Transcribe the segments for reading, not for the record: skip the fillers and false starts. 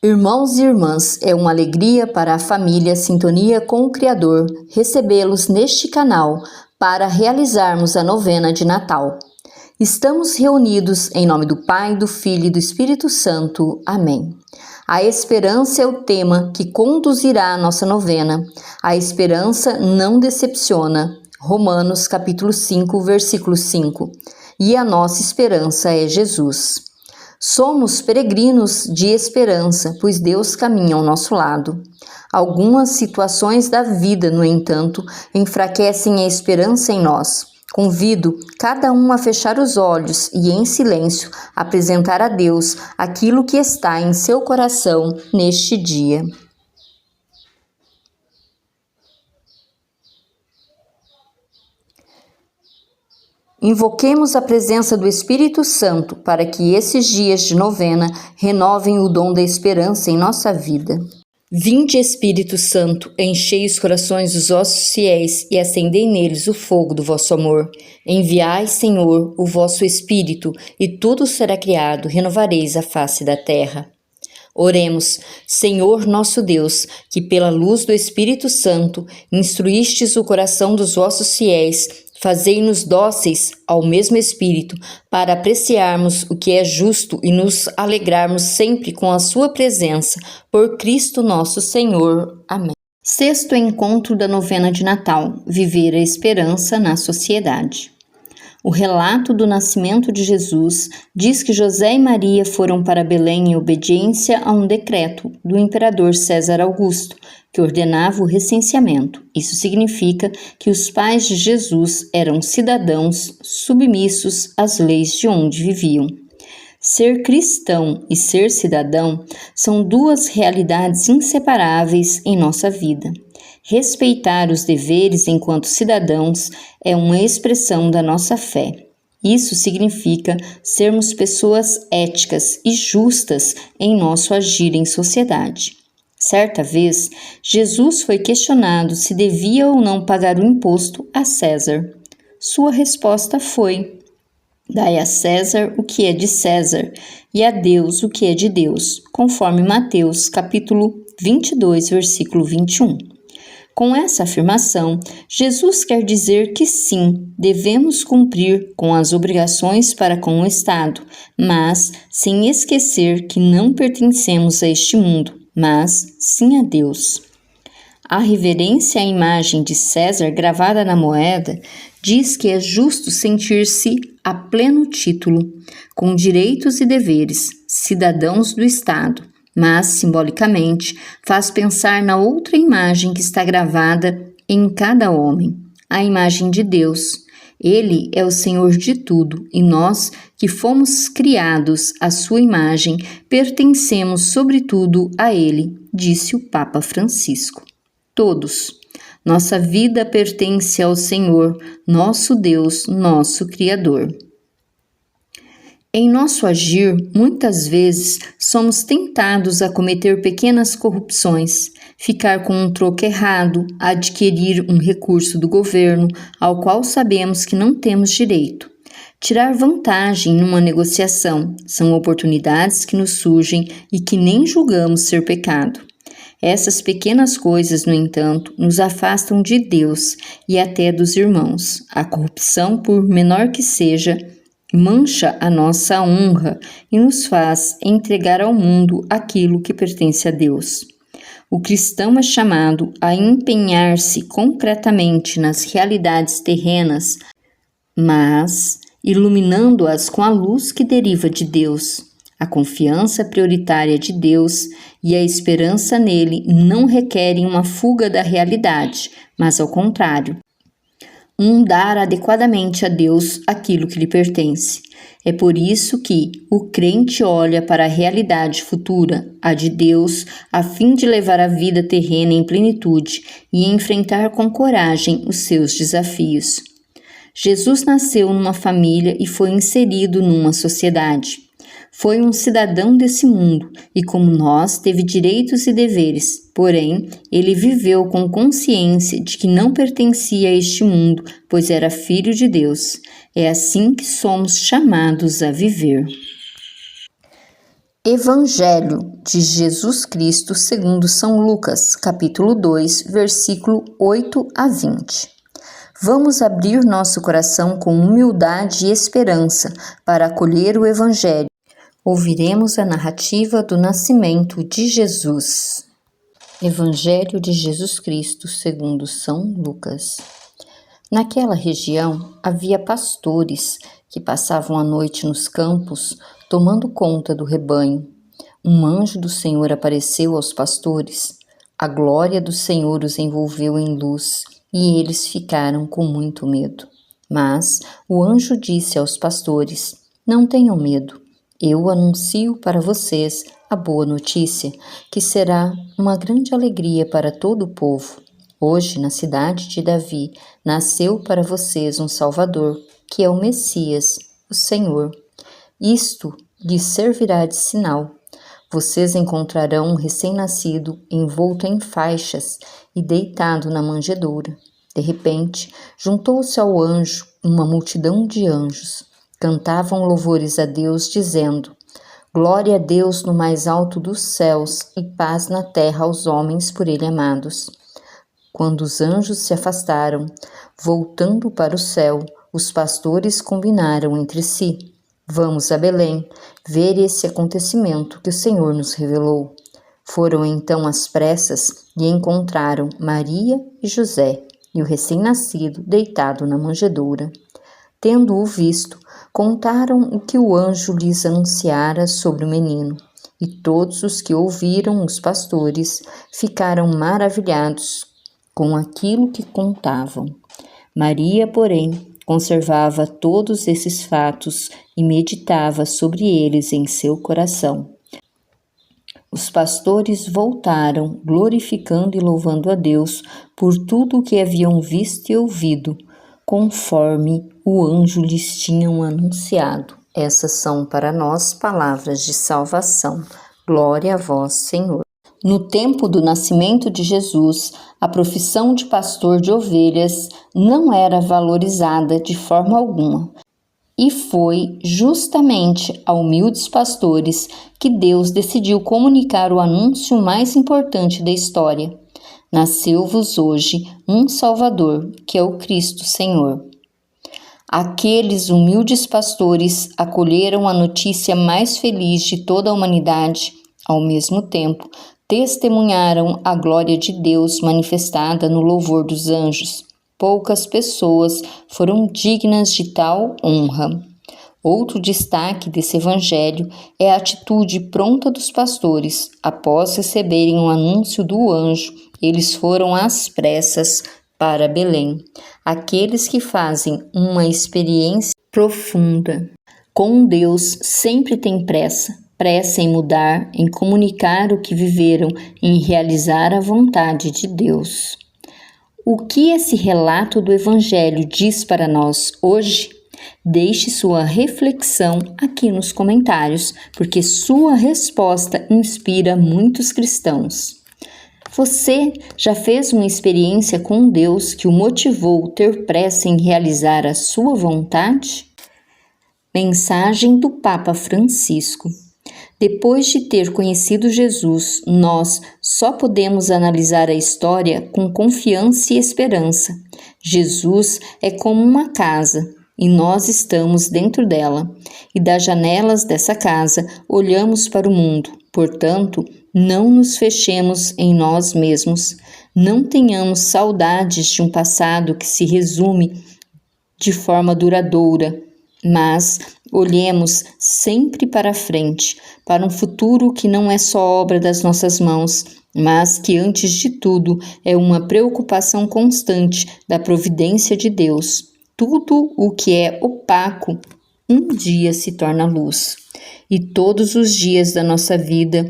Irmãos e irmãs, é uma alegria para a família Sintonia com o Criador recebê-los neste canal para realizarmos a novena de Natal. Estamos reunidos em nome do Pai, do Filho e do Espírito Santo. Amém. A esperança é o tema que conduzirá a nossa novena. A esperança não decepciona. Romanos capítulo 5, versículo 5. E a nossa esperança é Jesus. Somos peregrinos de esperança, pois Deus caminha ao nosso lado. Algumas situações da vida, no entanto, enfraquecem a esperança em nós. Convido cada um a fechar os olhos e, em silêncio, apresentar a Deus aquilo que está em seu coração neste dia. Invoquemos a presença do Espírito Santo para que esses dias de novena renovem o dom da esperança em nossa vida. Vinde, Espírito Santo, enchei os corações dos vossos fiéis e acendei neles o fogo do vosso amor. Enviai, Senhor, o vosso Espírito, e tudo será criado, renovareis a face da terra. Oremos, Senhor nosso Deus, que pela luz do Espírito Santo instruístes o coração dos vossos fiéis, fazei-nos dóceis ao mesmo Espírito, para apreciarmos o que é justo e nos alegrarmos sempre com a sua presença, por Cristo nosso Senhor. Amém. Sexto encontro da novena de Natal, viver a esperança na sociedade. O relato do nascimento de Jesus diz que José e Maria foram para Belém em obediência a um decreto do imperador César Augusto, que ordenava o recenseamento. Isso significa que os pais de Jesus eram cidadãos submissos às leis de onde viviam. Ser cristão e ser cidadão são duas realidades inseparáveis em nossa vida. Respeitar os deveres enquanto cidadãos é uma expressão da nossa fé. Isso significa sermos pessoas éticas e justas em nosso agir em sociedade. Certa vez, Jesus foi questionado se devia ou não pagar o imposto a César. Sua resposta foi: dai a César o que é de César e a Deus o que é de Deus, conforme Mateus capítulo 22, versículo 21. Com essa afirmação, Jesus quer dizer que sim, devemos cumprir com as obrigações para com o Estado, mas sem esquecer que não pertencemos a este mundo, mas sim a Deus. A reverência à imagem de César gravada na moeda diz que é justo sentir-se a pleno título, com direitos e deveres, cidadãos do Estado, mas, simbolicamente, faz pensar na outra imagem que está gravada em cada homem, a imagem de Deus. Ele é o Senhor de tudo e nós, que fomos criados à sua imagem, pertencemos sobretudo a Ele, disse o Papa Francisco. Todos. Nossa vida pertence ao Senhor, nosso Deus, nosso Criador. Em nosso agir, muitas vezes somos tentados a cometer pequenas corrupções, ficar com um troco errado, adquirir um recurso do governo ao qual sabemos que não temos direito. Tirar vantagem numa negociação são oportunidades que nos surgem e que nem julgamos ser pecado. Essas pequenas coisas, no entanto, nos afastam de Deus e até dos irmãos. A corrupção, por menor que seja, mancha a nossa honra e nos faz entregar ao mundo aquilo que pertence a Deus. O cristão é chamado a empenhar-se concretamente nas realidades terrenas, mas iluminando-as com a luz que deriva de Deus. A confiança prioritária de Deus e a esperança nele não requerem uma fuga da realidade, mas ao contrário, dar adequadamente a Deus aquilo que lhe pertence. É por isso que o crente olha para a realidade futura, a de Deus, a fim de levar a vida terrena em plenitude e enfrentar com coragem os seus desafios. Jesus nasceu numa família e foi inserido numa sociedade. Foi um cidadão desse mundo e, como nós, teve direitos e deveres. Porém, ele viveu com consciência de que não pertencia a este mundo, pois era filho de Deus. É assim que somos chamados a viver. Evangelho de Jesus Cristo segundo São Lucas, capítulo 2, versículo 8 a 20. Vamos abrir nosso coração com humildade e esperança para acolher o Evangelho. Ouviremos a narrativa do nascimento de Jesus. Evangelho de Jesus Cristo segundo São Lucas. Naquela região havia pastores que passavam a noite nos campos, tomando conta do rebanho. Um anjo do Senhor apareceu aos pastores. A glória do Senhor os envolveu em luz, e eles ficaram com muito medo. Mas o anjo disse aos pastores: Não tenham medo. Eu anuncio para vocês a boa notícia, que será uma grande alegria para todo o povo. Hoje, na cidade de Davi, nasceu para vocês um Salvador, que é o Messias, o Senhor. Isto lhes servirá de sinal. Vocês encontrarão um recém-nascido envolto em faixas e deitado na manjedoura. De repente, juntou-se ao anjo uma multidão de anjos. Cantavam louvores a Deus, dizendo: Glória a Deus no mais alto dos céus e paz na terra aos homens por ele amados. Quando os anjos se afastaram, voltando para o céu, os pastores combinaram entre si: Vamos a Belém, ver esse acontecimento que o Senhor nos revelou. Foram então às pressas e encontraram Maria e José e o recém-nascido deitado na manjedoura. Tendo-o visto, contaram o que o anjo lhes anunciara sobre o menino. E todos os que ouviram os pastores ficaram maravilhados com aquilo que contavam. Maria, porém, conservava todos esses fatos e meditava sobre eles em seu coração. Os pastores voltaram, glorificando e louvando a Deus por tudo o que haviam visto e ouvido, conforme o anjo lhes tinham anunciado. Essas são para nós palavras de salvação. Glória a vós, Senhor. No tempo do nascimento de Jesus, a profissão de pastor de ovelhas não era valorizada de forma alguma. E foi justamente a humildes pastores que Deus decidiu comunicar o anúncio mais importante da história. Nasceu-vos hoje um Salvador, que é o Cristo Senhor. Aqueles humildes pastores acolheram a notícia mais feliz de toda a humanidade. Ao mesmo tempo, testemunharam a glória de Deus manifestada no louvor dos anjos. Poucas pessoas foram dignas de tal honra. Outro destaque desse evangelho é a atitude pronta dos pastores. Após receberem o anúncio do anjo, eles foram às pressas para Belém. Aqueles que fazem uma experiência profunda com Deus sempre têm pressa em mudar, em comunicar o que viveram, em realizar a vontade de Deus. O que esse relato do Evangelho diz para nós hoje? Deixe sua reflexão aqui nos comentários, porque sua resposta inspira muitos cristãos. Você já fez uma experiência com Deus que o motivou a ter pressa em realizar a sua vontade? Mensagem do Papa Francisco. Depois de ter conhecido Jesus, nós só podemos analisar a história com confiança e esperança. Jesus é como uma casa e nós estamos dentro dela. E das janelas dessa casa olhamos para o mundo. Portanto, não nos fechemos em nós mesmos. Não tenhamos saudades de um passado que se resume de forma duradoura, mas olhemos sempre para frente, para um futuro que não é só obra das nossas mãos, mas que, antes de tudo, é uma preocupação constante da providência de Deus. Tudo o que é opaco, um dia se torna luz. E todos os dias da nossa vida,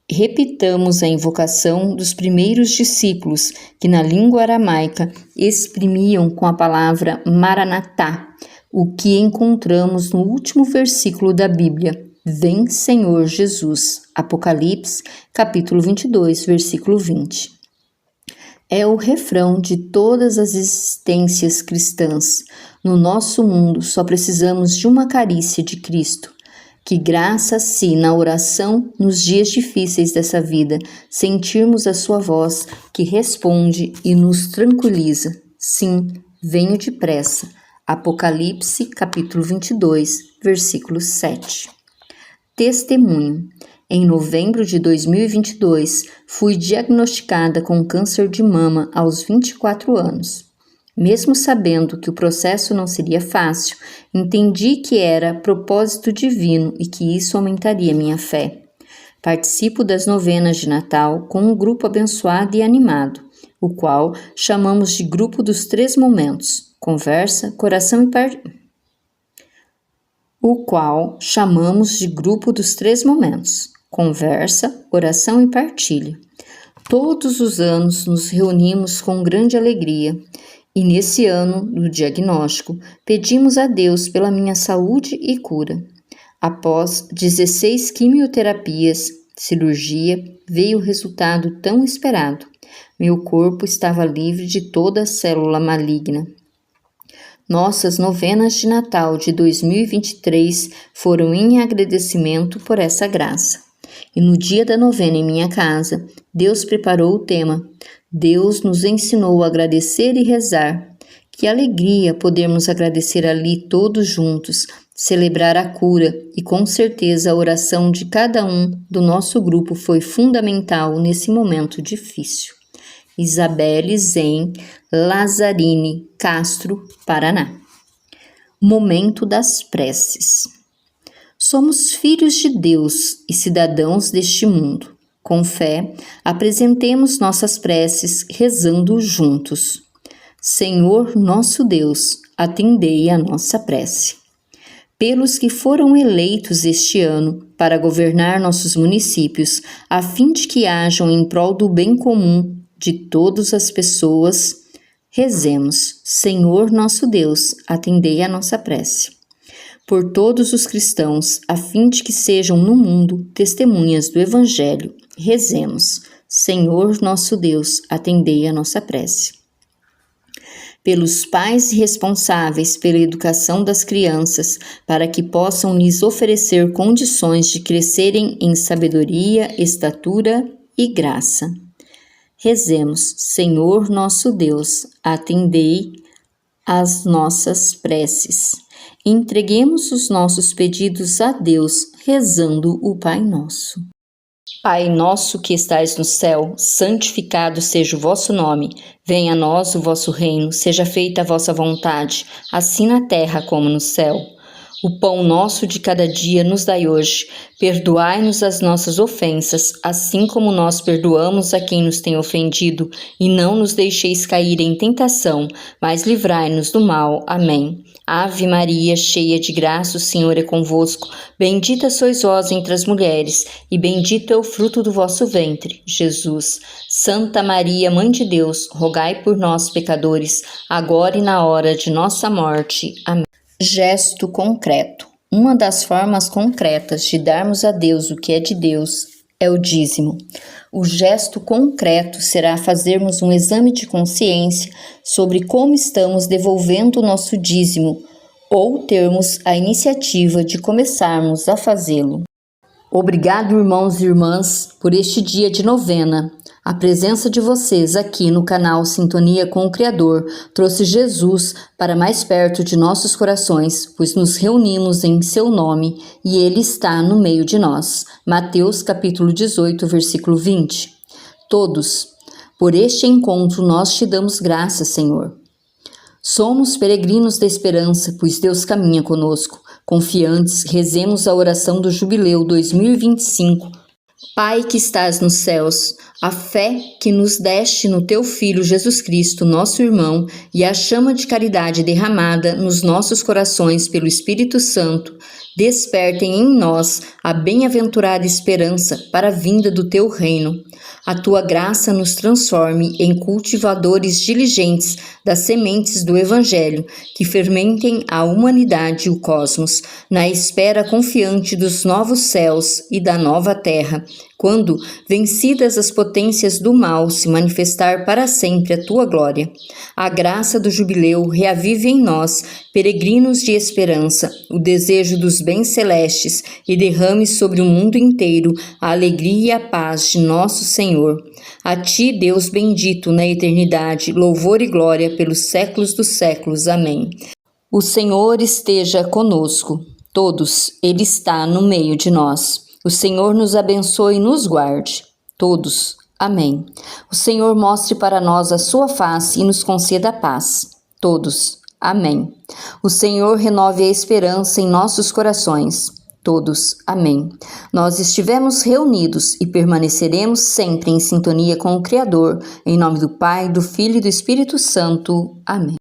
repitamos a invocação dos primeiros discípulos, que na língua aramaica exprimiam com a palavra Maranatá, o que encontramos no último versículo da Bíblia: Vem, Senhor Jesus. Apocalipse, capítulo 22, versículo 20. É o refrão de todas as existências cristãs. No nosso mundo, só precisamos de uma carícia de Cristo. Que graça, se na oração, nos dias difíceis dessa vida, sentirmos a sua voz que responde e nos tranquiliza. Sim, venho depressa. Apocalipse, capítulo 22, versículo 7. Testemunho. Em novembro de 2022, fui diagnosticada com câncer de mama aos 24 anos. Mesmo sabendo que o processo não seria fácil, entendi que era propósito divino e que isso aumentaria minha fé. Participo das novenas de Natal com um grupo abençoado e animado, o qual chamamos de Grupo dos Três Momentos, Conversa, Coração e Partilha. Conversa, oração e partilha. Todos os anos nos reunimos com grande alegria. E nesse ano do diagnóstico, pedimos a Deus pela minha saúde e cura. Após 16 quimioterapias, cirurgia, veio o resultado tão esperado. Meu corpo estava livre de toda célula maligna. Nossas novenas de Natal de 2023 foram em agradecimento por essa graça. E no dia da novena em minha casa, Deus preparou o tema. Deus nos ensinou a agradecer e rezar. Que alegria podermos agradecer ali todos juntos, celebrar a cura e com certeza a oração de cada um do nosso grupo foi fundamental nesse momento difícil. Isabelle Zen Lazzarini Castro, Paraná. Momento das preces. Somos filhos de Deus e cidadãos deste mundo. Com fé, apresentemos nossas preces rezando juntos. Senhor nosso Deus, atendei a nossa prece. Pelos que foram eleitos este ano para governar nossos municípios, a fim de que hajam em prol do bem comum de todas as pessoas, rezemos. Senhor nosso Deus, atendei a nossa prece. Por todos os cristãos, a fim de que sejam no mundo testemunhas do Evangelho, rezemos. Senhor nosso Deus, atendei a nossa prece. Pelos pais responsáveis pela educação das crianças, para que possam lhes oferecer condições de crescerem em sabedoria, estatura e graça. Rezemos. Senhor nosso Deus, atendei as nossas preces. Entreguemos os nossos pedidos a Deus, rezando o Pai Nosso. Pai nosso que estais no céu, santificado seja o vosso nome. Venha a nós o vosso reino, seja feita a vossa vontade, assim na terra como no céu. O pão nosso de cada dia nos dai hoje. Perdoai-nos as nossas ofensas, assim como nós perdoamos a quem nos tem ofendido. E não nos deixeis cair em tentação, mas livrai-nos do mal. Amém. Ave Maria, cheia de graça, o Senhor é convosco. Bendita sois vós entre as mulheres, e bendito é o fruto do vosso ventre, Jesus. Santa Maria, Mãe de Deus, rogai por nós, pecadores, agora e na hora de nossa morte. Amém. Gesto concreto. Uma das formas concretas de darmos a Deus o que é de Deus é o dízimo. O gesto concreto será fazermos um exame de consciência sobre como estamos devolvendo o nosso dízimo ou termos a iniciativa de começarmos a fazê-lo. Obrigado, irmãos e irmãs, por este dia de novena. A presença de vocês aqui no canal Sintonia com o Criador trouxe Jesus para mais perto de nossos corações, pois nos reunimos em seu nome e ele está no meio de nós. Mateus capítulo 18, versículo 20. Todos, por este encontro nós te damos graças, Senhor. Somos peregrinos da esperança, pois Deus caminha conosco. Confiantes, rezemos a oração do Jubileu 2025. Pai que estás nos céus, a fé que nos deste no teu Filho Jesus Cristo, nosso irmão, e a chama de caridade derramada nos nossos corações pelo Espírito Santo, despertem em nós a bem-aventurada esperança para a vinda do teu reino. A tua graça nos transforme em cultivadores diligentes das sementes do Evangelho, que fermentem a humanidade e o cosmos, na espera confiante dos novos céus e da nova terra, quando, vencidas as potências do mal, se manifestar para sempre a tua glória. A graça do jubileu reavive em nós, peregrinos de esperança, o desejo dos bens celestes e derrame sobre o mundo inteiro a alegria e a paz de nosso Senhor. A ti, Deus bendito na eternidade, louvor e glória pelos séculos dos séculos. Amém. O Senhor esteja conosco. Todos, Ele está no meio de nós. O Senhor nos abençoe e nos guarde. Todos. Amém. O Senhor mostre para nós a sua face e nos conceda a paz. Todos. Amém. O Senhor renove a esperança em nossos corações. Todos. Amém. Nós estivemos reunidos e permaneceremos sempre em sintonia com o Criador. Em nome do Pai, do Filho e do Espírito Santo. Amém.